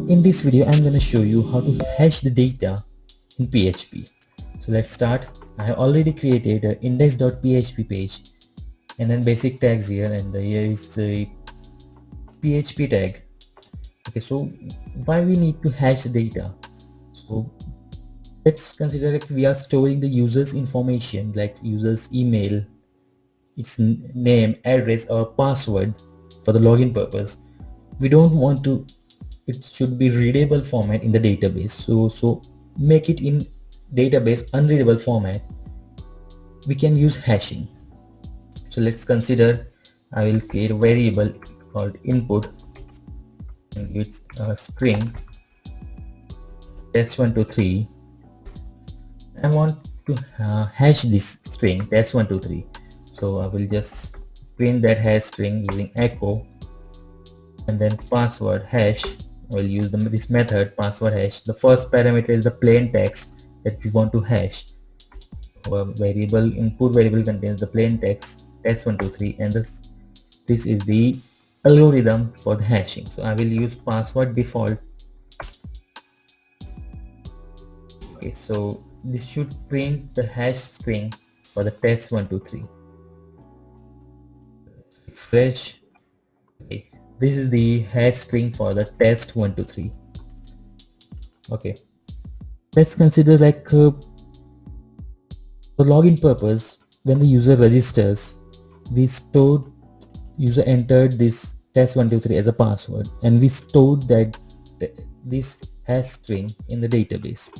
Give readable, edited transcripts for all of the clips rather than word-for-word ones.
In this video, I'm going to show you how to hash the data in PHP. So let's start. I have already created an index.php page and then basic tags here, and here is the PHP tag. Okay, so why we need to hash the data? So let's consider like we are storing the user's information, like user's email, its name, address or password for the login purpose. We don't want to, it should be readable format in the database, so make it in database unreadable format. We can use hashing. So let's consider I will create a variable called input and give it a string test123. I want to hash this string test123, so I will just print that hash string using echo, and then password hash. I will use this method password hash. The first parameter is the plain text that we want to hash. Our variable input variable contains the plain text test123, and this is the algorithm for the hashing. So I will use password default. Okay, so this should print the hash string for the test123. Refresh. Okay, this is the hash string for the test123. Okay, let's consider like for login purpose, when the user registers, we stored, user entered this test123 as a password, and we stored that this hash string in the database.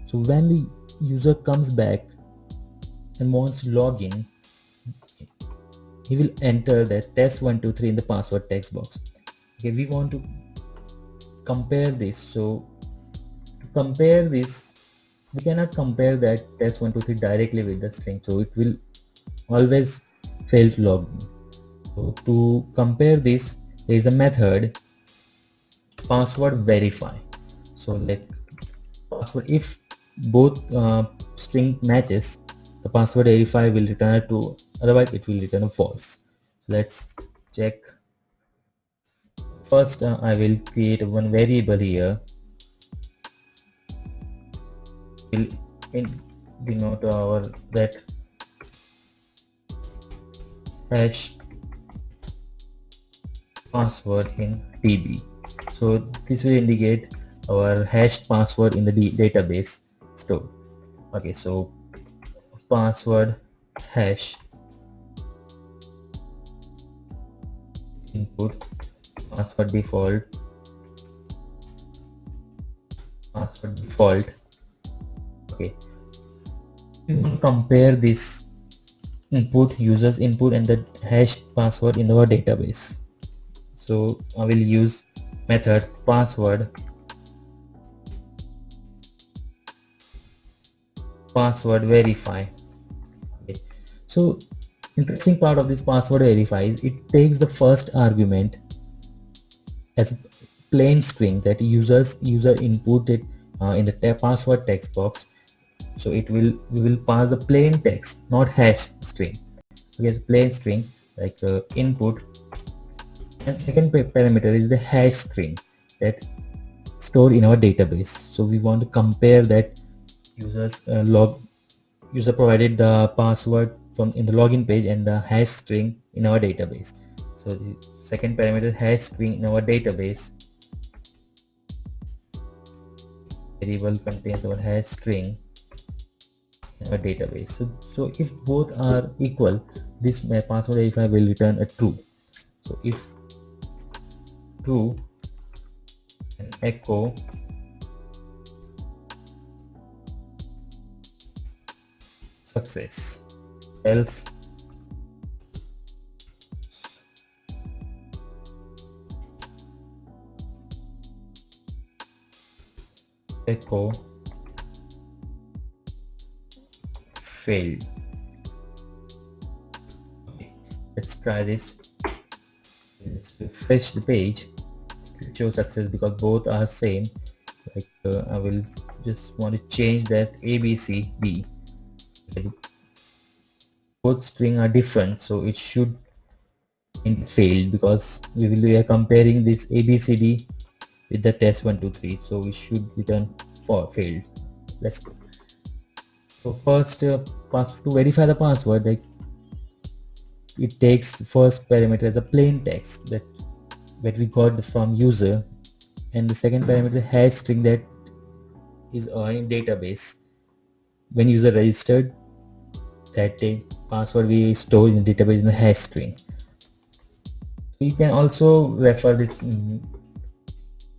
So when the user comes back and wants to log in, he will enter that test123 in the password text box. Okay, we want to compare this. So to compare this, we cannot compare that test123 directly with the string, so it will always fail to log in. So to compare this, there is a method password verify. So like password, if both string matches, the password verify will return a true, otherwise it will return a false. So let's check. First I will create one variable here. Will denote our that hash password in DB. So this will indicate our hashed password in the database store. Okay, so password hash input password default Okay, we will compare this input, users input, and the hashed password in our database. So I will use method password verify. Okay, so interesting part of this password verify is it takes the first argument as a plain string that user inputted in the password text box. So we will pass the plain text, not hash string. We have plain string like input, and second parameter is the hash string that stored in our database. So we want to compare that user provided the password from in the login page and the hash string in our database. So the second parameter hash string in our database. Variable contains our hash string in our database. So if both are equal, this password verify will return a true. So if true, and echo success, else echo failed. Okay, let's try this. Let's refresh the page. Show success because both are same. Like I will just want to change that ABCD. Both string are different, so it should fail because we are comparing this ABCD with the test123, so we should return failed. Let's go. So first, to verify the password, like, it takes the first parameter as a plain text that we got from user, and the second parameter hash string that is in database. When user registered, that password we store in the database in the hash string. You can also refer this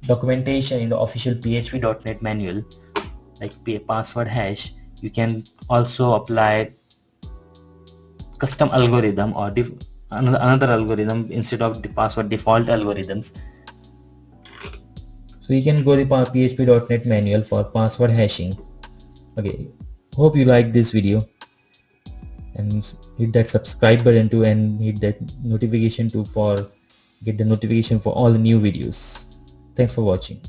documentation in the official PHP.NET manual, like password hash. You can also apply custom algorithm or another algorithm instead of the password default algorithms. So you can go to the PHP.NET manual for password hashing. Okay, hope you like this video, and hit that subscribe button too, and hit that notification too for get the notification for all the new videos. Thanks for watching.